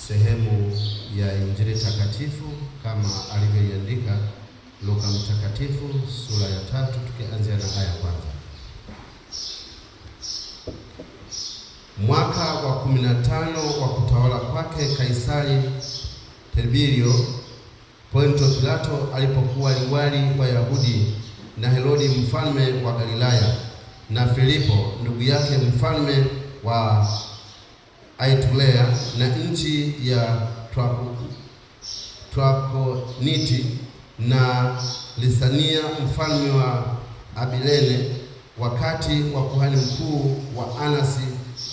Sehemu ya Injili takatifu kama alivyoiandika Luka Mtakatifu sura ya 3 tukianzia na aya ya kwanza. Mwaka wa 15 wa kutawala kwake Kaisari Tiberio, Pontio Pilato alipokuwa liwali wa Yahudi, na Herodi mfalme wa Galilaya, na Filipo ndugu yake mfalme wa Aitulea, na nchi ya Trakoniti, na Lisania mfalme wa Abilene, wakati wa kuhani mkuu wa Anasi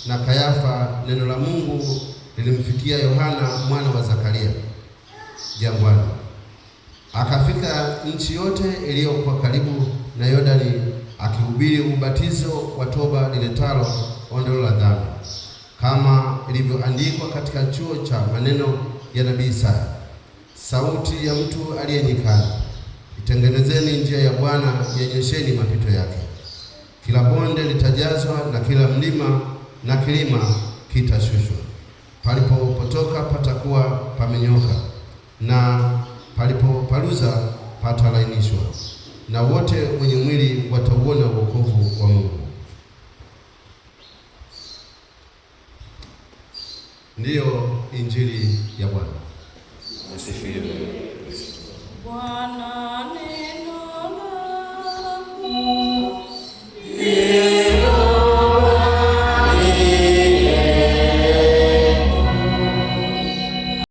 na Kayafa, neno la Mungu lilimfikia Yohana mwana wa Zakaria jangwani. Akafika nchi yote iliyokuwa karibu na Yordani, akihubiri ubatizo wa toba liletalo ondoleo la dhambi, kama ilivyoandikwa katika chuo cha maneno ya nabii Isaya, sauti ya mtu aliye nyikani, itengenezeni njia ya Bwana, yenyosheni mapito yake. Kila bonde litajazwa na kila mlima na kilima kitashushwa. Palipopotoka patakuwa pamenyoka, na palipoparuza patalainishwa, na wote wenye mwili watauona wokovu wa Mungu. Ndiyo Injili ya Bwana. Asifiwe Kristo.